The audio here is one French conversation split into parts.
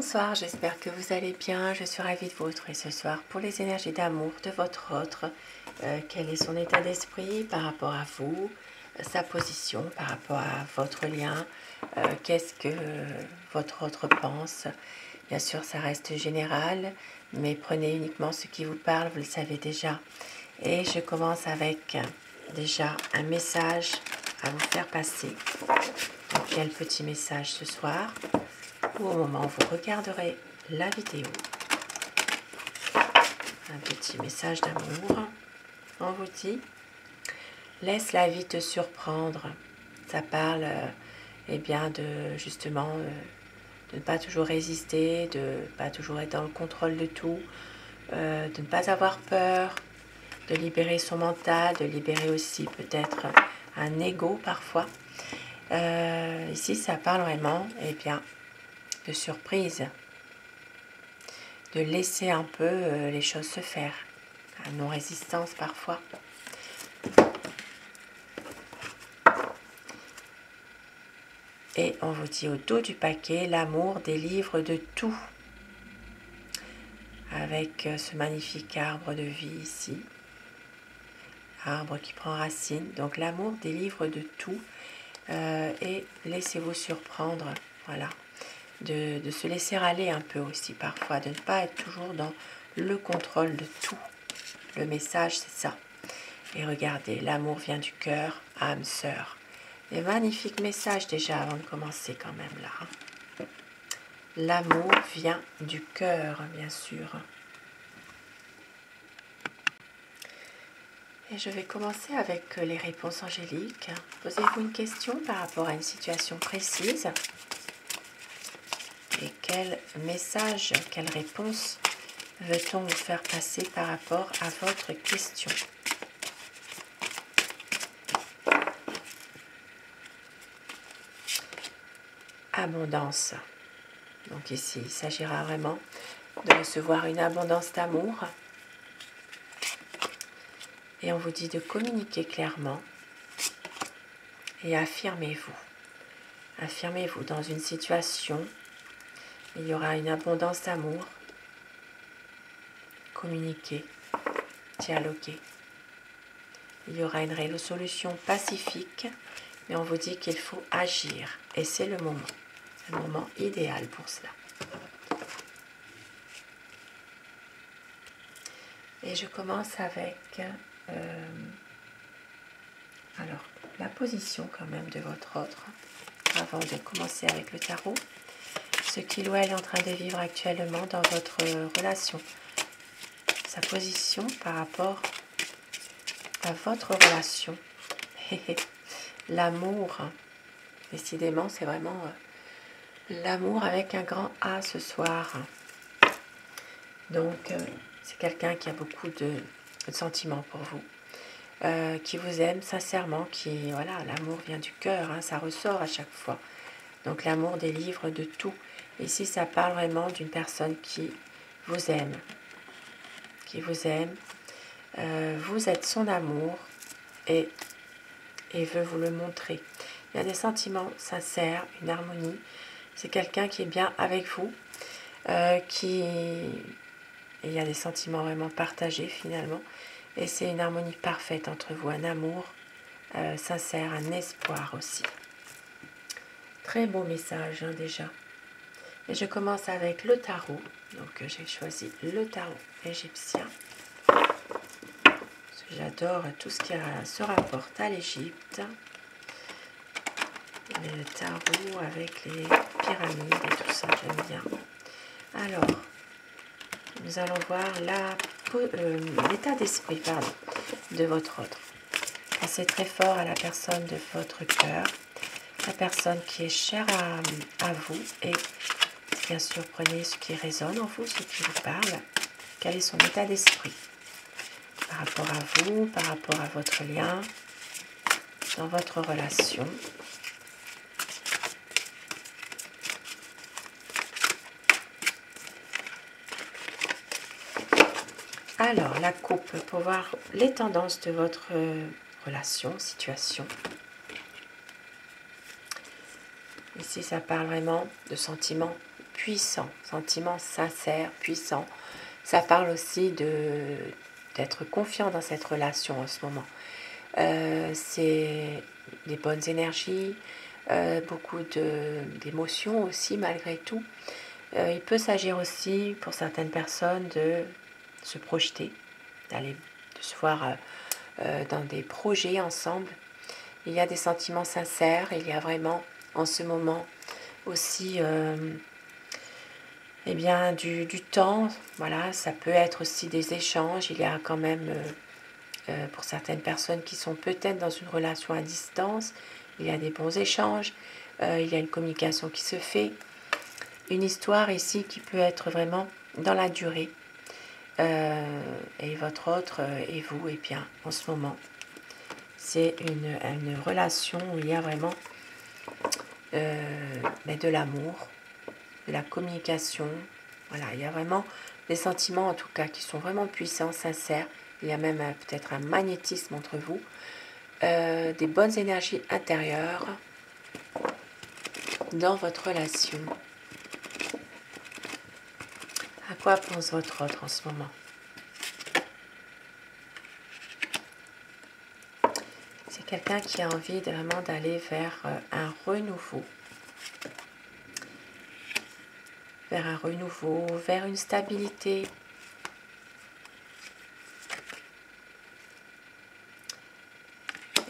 Bonsoir, j'espère que vous allez bien. Je suis ravie de vous retrouver ce soir pour les énergies d'amour de votre autre. Quel est son état d'esprit par rapport à vous, sa position par rapport à votre lien, qu'est-ce que votre autre pense. Bien sûr, ça reste général, mais prenez uniquement ce qui vous parle, vous le savez déjà. Et je commence avec déjà un message à vous faire passer. Donc, quel petit message ce soir ou au moment où vous regarderez la vidéo. Un petit message d'amour. On vous dit, laisse la vie te surprendre. Ça parle eh bien de justement de ne pas toujours résister, de ne pas toujours être dans le contrôle de tout, de ne pas avoir peur, de libérer son mental, de libérer aussi peut-être un ego parfois. Ici, ça parle vraiment eh bien, de surprise, de laisser un peu les choses se faire, à non-résistance parfois. Et on vous dit au dos du paquet, l'amour délivre de tout. Avec ce magnifique arbre de vie ici, arbre qui prend racine. Donc l'amour délivre de tout et laissez-vous surprendre, voilà. De se laisser aller un peu aussi parfois, de ne pas être toujours dans le contrôle de tout. Le message, c'est ça. Et regardez, l'amour vient du cœur, âme sœur. Des magnifiques messages déjà avant de commencer quand même là. L'amour vient du cœur, bien sûr. Et je vais commencer avec les réponses angéliques. Posez-vous une question par rapport à une situation précise. Et quel message, quelle réponse veut-on vous faire passer par rapport à votre question? Abondance. Donc ici, il s'agira vraiment de recevoir une abondance d'amour. Et on vous dit de communiquer clairement et affirmez-vous. Affirmez-vous dans une situation. Il y aura une abondance d'amour. Communiquez, dialoguez. Il y aura une résolution pacifique, mais on vous dit qu'il faut agir. Et c'est le moment idéal pour cela. Et je commence avec alors, la position quand même de votre autre, avant de commencer avec le tarot. Ce qu'il ou elle est en train de vivre actuellement dans votre relation. Sa position par rapport à votre relation. L'amour, décidément, c'est vraiment l'amour avec un grand A ce soir. Donc, c'est quelqu'un qui a beaucoup de sentiments pour vous, qui vous aime sincèrement, voilà, l'amour vient du cœur, hein, ça ressort à chaque fois. Donc, l'amour délivre de tout. Ici, ça parle vraiment d'une personne qui vous aime, vous êtes son amour et veut vous le montrer. Il y a des sentiments sincères, une harmonie. C'est quelqu'un qui est bien avec vous, et il y a des sentiments vraiment partagés finalement. Et c'est une harmonie parfaite entre vous, un amour sincère, un espoir aussi. Très beau message hein, déjà. Et je commence avec le tarot. Donc j'ai choisi le tarot égyptien. J'adore tout ce qui se rapporte à l'Égypte. Le tarot avec les pyramides et tout ça, j'aime bien. Alors, nous allons voir l'état d'esprit de votre autre. Pensez très fort à la personne de votre cœur, la personne qui est chère à vous et bien sûr prenez ce qui résonne en vous, ce qui vous parle. Quel est son état d'esprit par rapport à vous, par rapport à votre lien, dans votre relation. Alors, la coupe, pour voir les tendances de votre relation, situation. Ici, ça parle vraiment de sentiments puissant, sentiment sincère, puissant. Ça parle aussi d'être confiant dans cette relation en ce moment. C'est des bonnes énergies, beaucoup d'émotions aussi malgré tout. Il peut s'agir aussi pour certaines personnes de se projeter, de se voir dans des projets ensemble. Il y a des sentiments sincères, il y a vraiment en ce moment aussi eh bien, du temps. Voilà, ça peut être aussi des échanges. Il y a quand même pour certaines personnes qui sont peut-être dans une relation à distance, il y a des bons échanges, il y a une communication qui se fait, une histoire ici qui peut être vraiment dans la durée. Et votre autre et vous, et bien en ce moment, c'est une relation où il y a vraiment de l'amour, de la communication. Voilà, il y a vraiment des sentiments en tout cas qui sont vraiment puissants, sincères. Il y a même peut-être un magnétisme entre vous, des bonnes énergies intérieures dans votre relation. À quoi pense votre autre en ce moment? C'est quelqu'un qui a envie vraiment d'aller vers un renouveau. Vers un renouveau, vers une stabilité.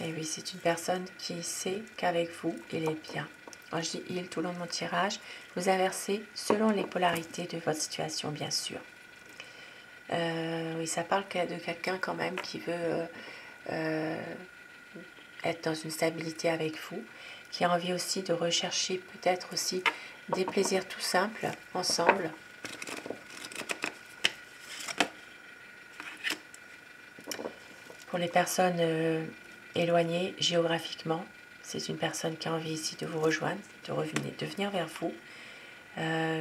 Et oui, c'est une personne qui sait qu'avec vous, il est bien. Quand je dis il tout le long de mon tirage, vous inversez selon les polarités de votre situation, bien sûr. Oui, ça parle de quelqu'un quand même qui veut être dans une stabilité avec vous, qui a envie aussi de rechercher peut-être aussi des plaisirs tout simples ensemble. Pour les personnes éloignées géographiquement, c'est une personne qui a envie ici de vous rejoindre, de venir vers vous,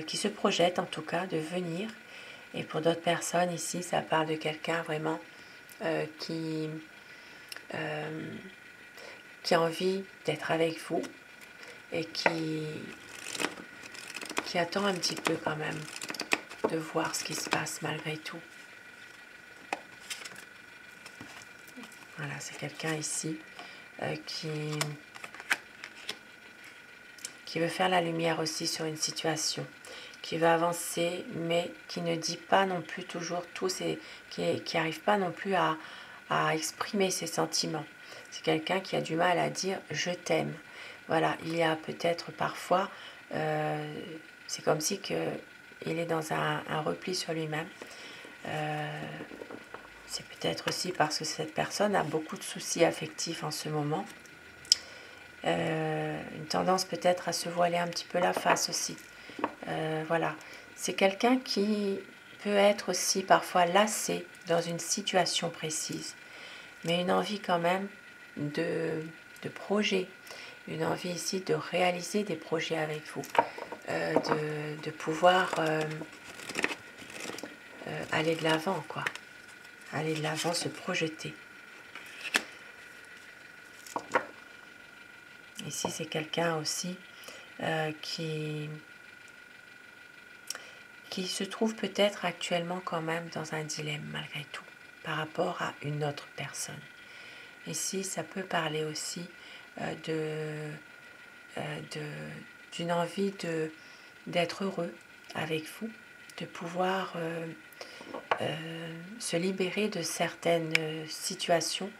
qui se projette en tout cas de venir. Et pour d'autres personnes ici, ça parle de quelqu'un vraiment qui a envie d'être avec vous et qui attend un petit peu quand même de voir ce qui se passe malgré tout. Voilà, c'est quelqu'un ici qui veut faire la lumière aussi sur une situation, qui veut avancer, mais qui ne dit pas non plus toujours tout, qui n'arrive pas non plus à exprimer ses sentiments. C'est quelqu'un qui a du mal à dire « je t'aime ». Voilà, il y a peut-être parfois, c'est comme si il est dans un repli sur lui-même. C'est peut-être aussi parce que cette personne a beaucoup de soucis affectifs en ce moment. Une tendance peut-être à se voiler un petit peu la face aussi. Voilà, c'est quelqu'un qui peut être aussi parfois lassé dans une situation précise, mais une envie quand même de projet, une envie ici de réaliser des projets avec vous, de pouvoir aller de l'avant, quoi. Aller de l'avant, se projeter. Ici, c'est quelqu'un aussi qui se trouve peut-être actuellement quand même dans un dilemme malgré tout, par rapport à une autre personne. Ici, ça peut parler aussi d'une envie d'être heureux avec vous, de pouvoir se libérer de certaines situations.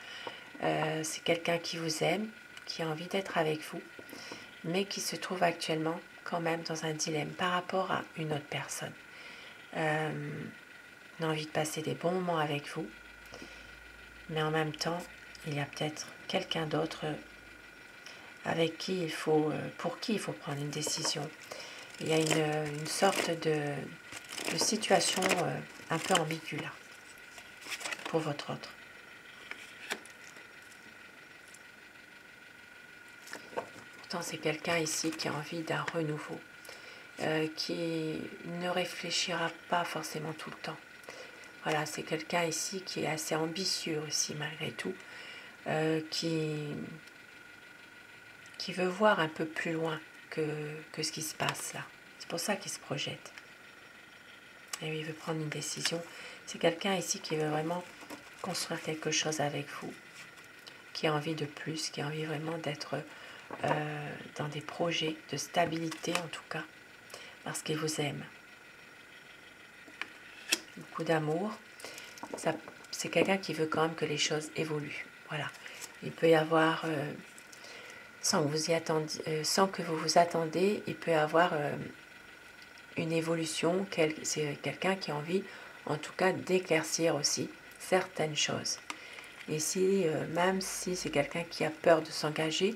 C'est quelqu'un qui vous aime, qui a envie d'être avec vous, mais qui se trouve actuellement quand même dans un dilemme par rapport à une autre personne. On a envie de passer des bons moments avec vous, mais en même temps, il y a peut-être quelqu'un d'autre avec qui pour qui il faut prendre une décision. Il y a une sorte de situation un peu ambiguë là, pour votre autre. Pourtant, c'est quelqu'un ici qui a envie d'un renouveau, qui ne réfléchira pas forcément tout le temps. Voilà, c'est quelqu'un ici qui est assez ambitieux aussi malgré tout, qui veut voir un peu plus loin que ce qui se passe là. C'est C'est pour ça qu'il se projette. Et oui, il veut prendre une décision. C'est quelqu'un ici qui veut vraiment construire quelque chose avec vous, qui a envie de plus, qui a envie vraiment d'être dans des projets de stabilité en tout cas, parce qu'il vous aime. Beaucoup d'amour. C'est quelqu'un qui veut quand même que les choses évoluent. Voilà. Il peut y avoir, sans que vous vous attendiez, il peut y avoir une évolution. C'est quelqu'un qui a envie, en tout cas, d'éclaircir aussi certaines choses. Et si, même si c'est quelqu'un qui a peur de s'engager,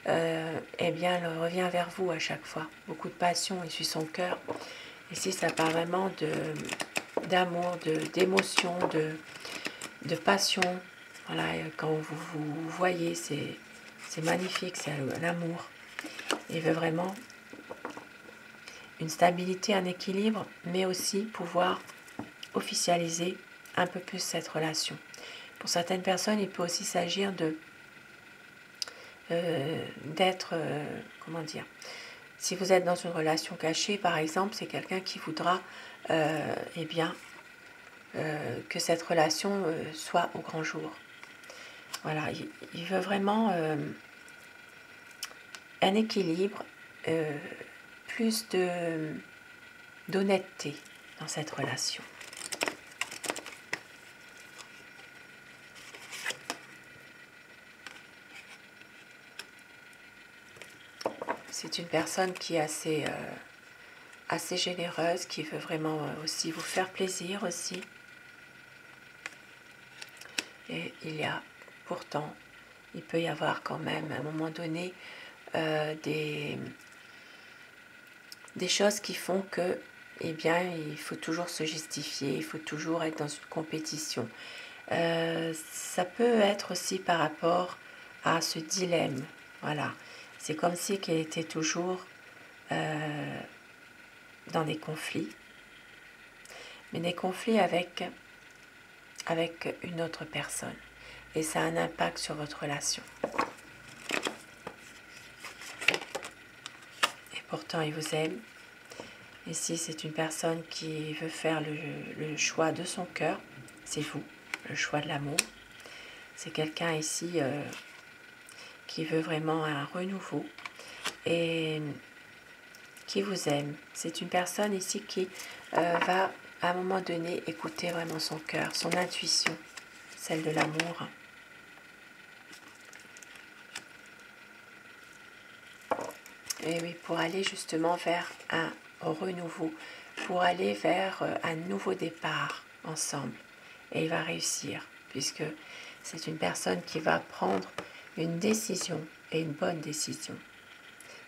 eh bien, il revient vers vous à chaque fois. Beaucoup de passion, il suit son cœur. Ici, ça parle vraiment d'amour, d'émotion, de passion. Voilà, quand vous voyez, c'est magnifique, c'est l'amour. Il veut vraiment une stabilité, un équilibre, mais aussi pouvoir officialiser un peu plus cette relation. Pour certaines personnes, il peut aussi s'agir d'être, comment dire, si vous êtes dans une relation cachée, par exemple, c'est quelqu'un qui voudra, eh bien, que cette relation soit au grand jour. Voilà, il veut vraiment un équilibre, plus d'honnêteté dans cette relation. C'est une personne qui est assez généreuse, qui veut vraiment aussi vous faire plaisir aussi. Et pourtant, il peut y avoir quand même à un moment donné des choses qui font que, eh bien, il faut toujours se justifier, il faut toujours être dans une compétition. Ça peut être aussi par rapport à ce dilemme. Voilà, c'est comme si qu'elle était toujours dans des conflits, mais des conflits avec une autre personne. Et ça a un impact sur votre relation. Et pourtant, il vous aime. Ici, c'est une personne qui veut faire le choix de son cœur. C'est vous, le choix de l'amour. C'est quelqu'un ici qui veut vraiment un renouveau et qui vous aime. C'est une personne ici qui va à un moment donné écouter vraiment son cœur, son intuition, celle de l'amour. Et oui, pour aller justement vers un renouveau, pour aller vers un nouveau départ ensemble. Et il va réussir, puisque c'est une personne qui va prendre une décision, et une bonne décision.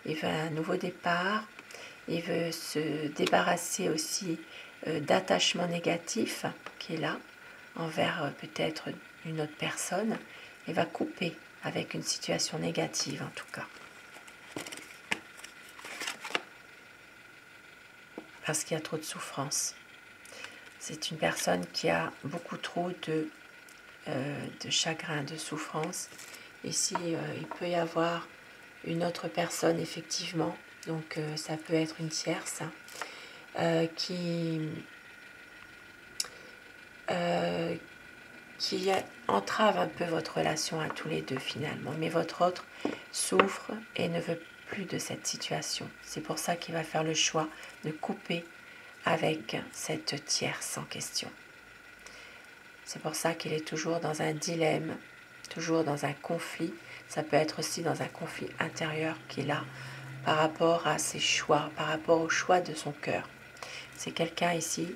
Il veut un nouveau départ, il veut se débarrasser aussi d'attachements négatifs qu'il a envers peut-être une autre personne. Il va couper avec une situation négative en tout cas. Parce qu'il y a trop de souffrance. C'est une personne qui a beaucoup trop de chagrin, de souffrance. Ici, il peut y avoir une autre personne, effectivement, donc ça peut être une tierce, qui entrave un peu votre relation à tous les deux finalement. Mais votre autre souffre et ne veut plus de cette situation. C'est pour ça qu'il va faire le choix de couper avec cette tierce en question. C'est pour ça qu'il est toujours dans un dilemme, toujours dans un conflit. Ça peut être aussi dans un conflit intérieur qu'il a par rapport à ses choix, par rapport au choix de son cœur. C'est quelqu'un ici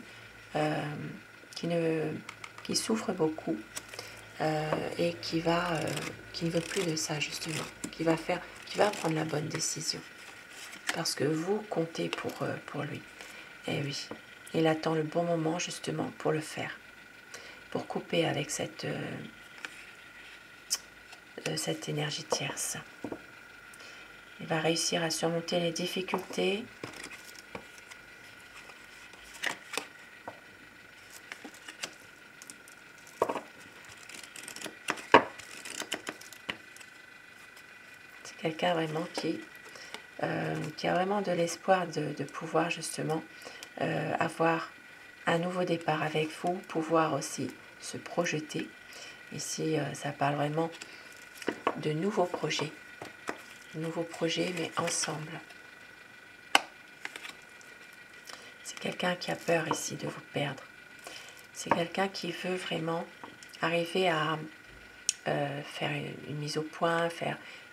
qui souffre beaucoup et qui ne veut plus de ça justement, qui va prendre la bonne décision. Parce que vous comptez pour lui. Et oui, il attend le bon moment justement pour le faire, pour couper avec cette énergie tierce. Il va réussir à surmonter les difficultés. C'est quelqu'un vraiment qui qui a vraiment de l'espoir de pouvoir justement avoir un nouveau départ avec vous, pouvoir aussi se projeter. Ici, ça parle vraiment de nouveaux projets mais ensemble. C'est quelqu'un qui a peur ici de vous perdre. C'est quelqu'un qui veut vraiment arriver à faire une mise au point,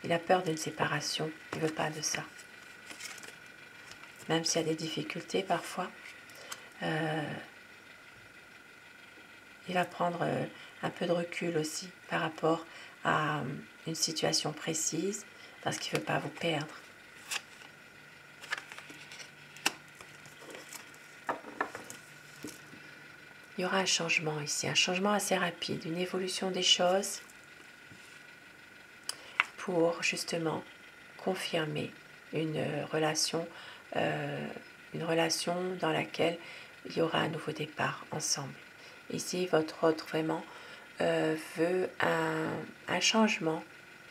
il a peur d'une séparation, il ne veut pas de ça. Même s'il y a des difficultés parfois, il va prendre un peu de recul aussi par rapport à une situation précise, parce qu'il ne veut pas vous perdre. Il y aura un changement ici, un changement assez rapide, une évolution des choses pour justement confirmer une relation dans laquelle il y aura un nouveau départ ensemble. Ici, votre autre vraiment veut un changement.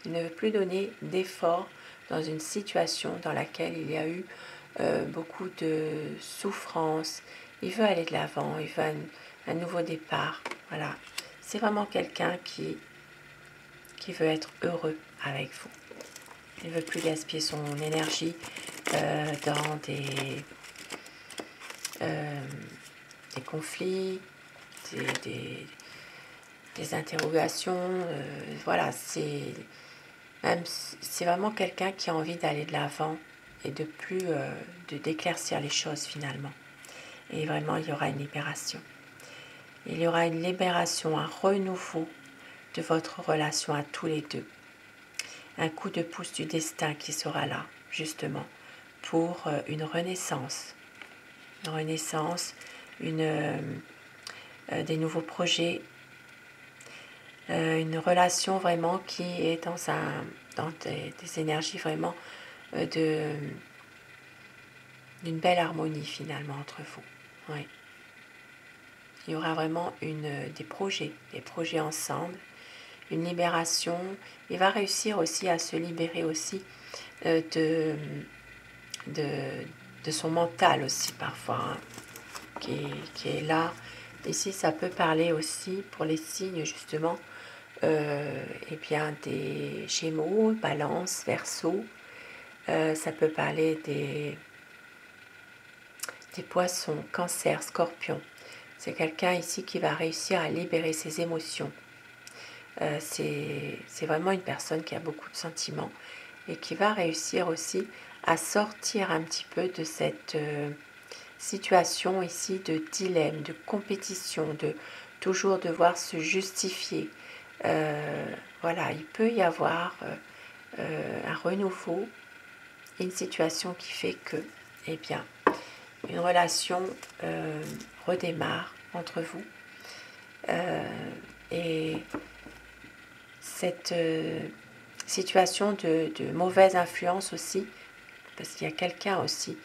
Il ne veut plus donner d'efforts dans une situation dans laquelle il y a eu beaucoup de souffrance. Il veut aller de l'avant, il veut un nouveau départ. Voilà. C'est vraiment quelqu'un qui veut être heureux avec vous. Il ne veut plus gaspiller son énergie dans des conflits, des interrogations. Voilà, c'est vraiment quelqu'un qui a envie d'aller de l'avant et d'éclaircir les choses finalement. Et vraiment, il y aura une libération. Il y aura une libération, un renouveau de votre relation à tous les deux. Un coup de pouce du destin qui sera là, justement, pour une renaissance. Une renaissance, des nouveaux projets, une relation vraiment qui est dans des énergies vraiment d'une belle harmonie finalement entre vous. Oui. Il y aura vraiment des projets ensemble, une libération. Il va réussir aussi à se libérer aussi de son mental aussi parfois, hein, qui est là. Ici, ça peut parler aussi pour les signes justement eh bien des Gémeaux, Balance, Verseau. Ça peut parler des Poissons, Cancer, Scorpion. C'est quelqu'un ici qui va réussir à libérer ses émotions. C'est vraiment une personne qui a beaucoup de sentiments et qui va réussir aussi à sortir un petit peu de cette situation ici de dilemme, de compétition, de toujours devoir se justifier. Voilà, il peut y avoir un renouveau, une situation qui fait que, eh bien, une relation redémarre entre vous. Et cette situation de mauvaise influence aussi, parce qu'il y a quelqu'un aussi,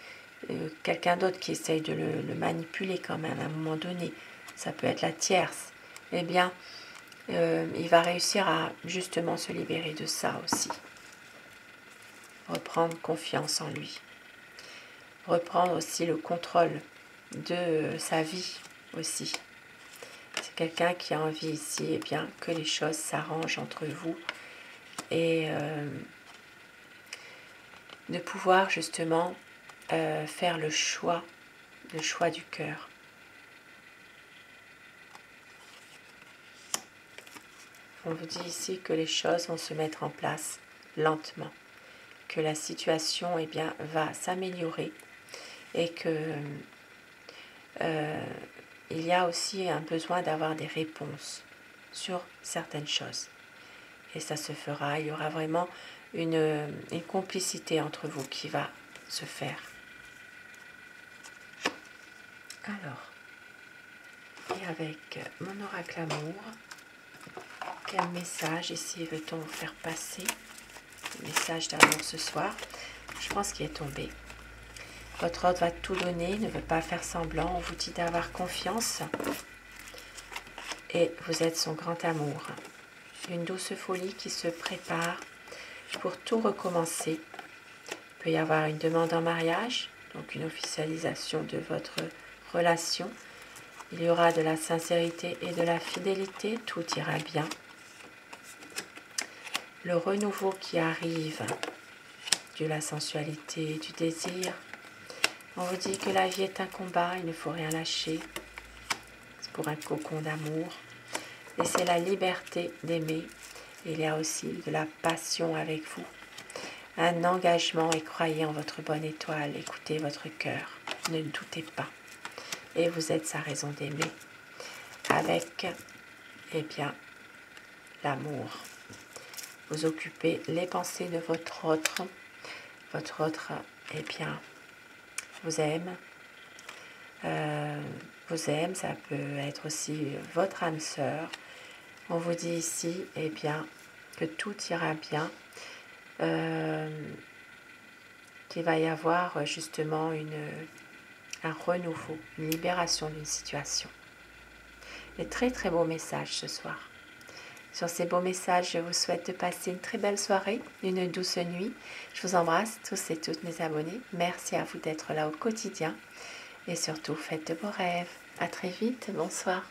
quelqu'un d'autre qui essaye de le manipuler quand même à un moment donné, ça peut être la tierce, eh bien, il va réussir à justement se libérer de ça aussi. Reprendre confiance en lui. Reprendre aussi le contrôle de sa vie aussi. C'est quelqu'un qui a envie ici eh bien, que les choses s'arrangent entre vous et de pouvoir justement faire le choix du cœur. On vous dit ici que les choses vont se mettre en place lentement, que la situation eh bien, va s'améliorer et que il y a aussi un besoin d'avoir des réponses sur certaines choses. Et ça se fera, il y aura vraiment une complicité entre vous qui va se faire. Alors, et avec mon oracle amour, quel message ici veut-on vous faire passer? Le message d'amour ce soir, je pense qu'il est tombé. Votre ordre va tout donner, ne veut pas faire semblant, on vous dit d'avoir confiance. Et vous êtes son grand amour. Une douce folie qui se prépare pour tout recommencer, Il peut y avoir une demande en mariage, donc une officialisation de votre relation. Il y aura de la sincérité et de la fidélité, tout ira bien. Le renouveau qui arrive, de la sensualité, du désir. On vous dit que la vie est un combat, il ne faut rien lâcher. C'est pour un cocon d'amour. Et c'est la liberté d'aimer. Il y a aussi de la passion avec vous. Un engagement et croyez en votre bonne étoile. Écoutez votre cœur. Ne doutez pas. Et vous êtes sa raison d'aimer. Avec, eh bien, l'amour. Vous occupez les pensées de votre autre. Votre autre, eh bien, vous aime. Vous aime, ça peut être aussi votre âme sœur. On vous dit ici, eh bien, que tout ira bien. Qu'il va y avoir justement un renouveau, une libération d'une situation. Des très très beaux messages ce soir. Sur ces beaux messages, je vous souhaite de passer une très belle soirée, une douce nuit. Je vous embrasse tous et toutes mes abonnés. Merci à vous d'être là au quotidien. Et surtout, faites de beaux rêves. À très vite. Bonsoir.